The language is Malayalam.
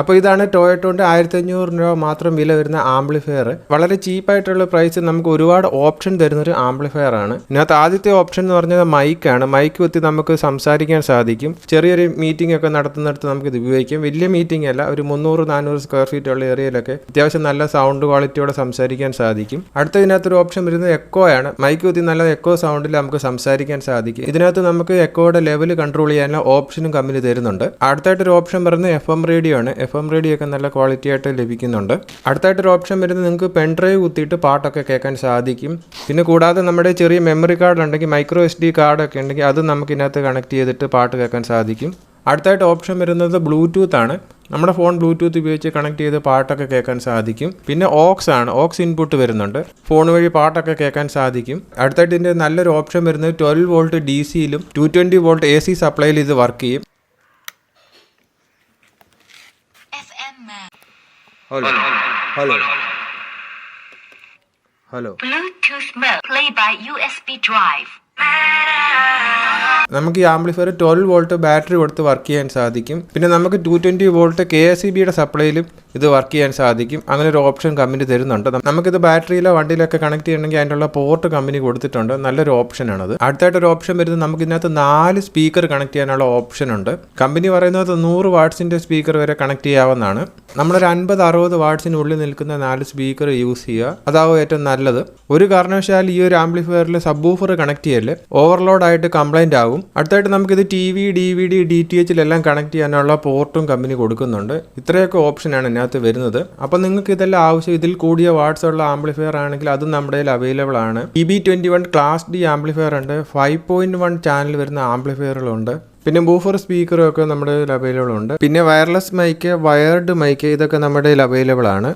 അപ്പോൾ ഇതാണ് ടൊയോട്ടോൻ്റെ 1500 രൂപ മാത്രം വില വരുന്ന ആംപ്ലിഫയർ. വളരെ ചീപ്പായിട്ടുള്ള പ്രൈസ് നമുക്ക് ഒരുപാട് ഓപ്ഷൻ തരുന്നൊരു ആംപ്ലിഫയർ ആണ്. ഇതിനകത്ത് ആദ്യത്തെ ഓപ്ഷൻ എന്ന് പറഞ്ഞാൽ മൈക്കാണ്. മൈക്ക് കുത്തി നമുക്ക് സംസാരിക്കാൻ സാധിക്കും. ചെറിയൊരു മീറ്റിംഗ് ഒക്കെ നടത്തുന്നിടത്ത് നമുക്ക് ഇത് ഉപയോഗിക്കാം. വലിയ മീറ്റിംഗ് അല്ല, ഒരു 300-400 സ്ക്വയർ ഫീറ്റ് ഉള്ള ഏരിയയിലൊക്കെ അത്യാവശ്യം നല്ല സൗണ്ട് ക്വാളിറ്റിയോടെ സംസാരിക്കാൻ സാധിക്കും. അടുത്ത ഇതിനകത്തൊരു ഓപ്ഷൻ വരുന്നത് എക്കോ ആണ്. മൈക്ക് കുത്തി നല്ല എക്കോ സൗണ്ടിൽ നമുക്ക് സംസാരിക്കാൻ സാധിക്കും. ഇതിനകത്ത് നമുക്ക് എക്കോയുടെ ലെവൽ കൺട്രോൾ ചെയ്യാനുള്ള ഓപ്ഷനും കമ്പനി തരുന്നുണ്ട്. അടുത്തായിട്ടൊരു ഓപ്ഷൻ പറയുന്നത് FM റേഡിയോ ആണ്. FM റേഡിയോ ഒക്കെ നല്ല ക്വാളിറ്റി ആയിട്ട് ലഭിക്കുന്നുണ്ട്. അടുത്തായിട്ടൊരു ഓപ്ഷൻ വരുന്നത് നിങ്ങൾക്ക് പെൻഡ്രൈവ് കുത്തിയിട്ട് പാട്ടൊക്കെ കേൾക്കാൻ സാധിക്കും. പിന്നെ കൂടാതെ നമ്മുടെ ചെറിയ മെമ്മറി കാർഡ് ഉണ്ടെങ്കിൽ മൈക്രോ SD കാർഡൊക്കെ ഉണ്ടെങ്കിൽ അത് നമുക്ക് ഇതിനകത്ത് കണക്ട് ചെയ്തിട്ട് പാട്ട് കേൾക്കാൻ സാധിക്കും. അടുത്തായിട്ട് ഓപ്ഷൻ വരുന്നത് ബ്ലൂടൂത്ത് ആണ്. നമ്മുടെ ഫോൺ ബ്ലൂടൂത്ത് ഉപയോഗിച്ച് കണക്ട് ചെയ്ത് പാട്ടൊക്കെ കേൾക്കാൻ സാധിക്കും. പിന്നെ ഓക്സ് ആണ്. ഓക്സ് ഇൻപുട്ട് വരുന്നുണ്ട്. ഫോൺ വഴി പാട്ടൊക്കെ കേൾക്കാൻ സാധിക്കും. അടുത്തായിട്ട് ഇതിൻ്റെ നല്ലൊരു ഓപ്ഷൻ വരുന്നത് 12 വോൾട്ട് DC-യിലും 220 വോൾട്ട് AC സപ്ലൈയിൽ ഇത് വർക്ക് ചെയ്യും. Hello hello hello Bluetooth mode play by USB drive. നമുക്ക് ഈ ആംപ്ലിഫയർ 12 വോൾട്ട് ബാറ്ററി കൊടുത്ത് വർക്ക് ചെയ്യാൻ സാധിക്കും. പിന്നെ നമുക്ക് 220 വോൾട്ട് KSEBയുടെ സപ്ലൈയിലും ഇത് വർക്ക് ചെയ്യാൻ സാധിക്കും. അങ്ങനെ ഒരു ഓപ്ഷൻ കമ്പനി തരുന്നുണ്ട്. നമുക്കിത് ബാറ്ററിയിലോ വണ്ടിയിലൊക്കെ കണക്ട് ചെയ്യണമെങ്കിൽ അതിനുള്ള പോർട്ട് കമ്പനി കൊടുത്തിട്ടുണ്ട്. നല്ലൊരു ഓപ്ഷനാണത്. അടുത്തായിട്ടൊരു ഓപ്ഷൻ വരുന്നത് നമുക്ക് ഇതിനകത്ത് 4 സ്പീക്കർ കണക്ട് ചെയ്യാനുള്ള ഓപ്ഷൻ ഉണ്ട്. കമ്പനി പറയുന്നത് 100 വാട്ട്സിന്റെ സ്പീക്കർ വരെ കണക്ട് ചെയ്യാവുന്നതാണ്. നമ്മളൊരു 50-60 വാട്ട്സിനുള്ളിൽ നിൽക്കുന്ന 4 സ്പീക്കർ യൂസ് ചെയ്യുക. അതാവും ഏറ്റവും നല്ലത്. ഒരു കാരണവശാൽ ഈ ഒരു ആംപ്ലിഫയറിൽ സബ്വൂഫർ കണക്ട് ചെയ്യല് ഓവർലോഡ് ആയിട്ട് കംപ്ലൈന്റ് ആകും. അടുത്തായിട്ട് നമുക്കിത് TV, DVD, DTHലെല്ലാം കണക്ട് ചെയ്യാനുള്ള പോർട്ടും കമ്പനി കൊടുക്കുന്നുണ്ട്. ഇത്രയൊക്കെ ഓപ്ഷനാണ് ഇതിനകത്ത് വരുന്നത്. അപ്പോൾ നിങ്ങൾക്ക് ഇതെല്ലാം ആവശ്യം ഇതിൽ കൂടിയ വാട്ട്സ് ഉള്ള ആംപ്ലിഫയർ ആണെങ്കിൽ അതും നമ്മുടെ കയ്യിൽ അവൈലബിൾ ആണ്. EB21 ക്ലാസ് D ആംപ്ലിഫയർ ഉണ്ട്. 5.1 ചാനൽ വരുന്ന ആംപ്ലിഫയറുകളുണ്ട്. പിന്നെ ബൂഫർ സ്പീക്കറും ഒക്കെ നമ്മുടെ കയ്യിൽ അവൈലബിൾ ഉണ്ട്. പിന്നെ വയർലെസ് മൈക്ക്, വയർഡ് മൈക്ക് ഇതൊക്കെ നമ്മുടെ കയ്യിൽ അവൈലബിൾ ആണ്.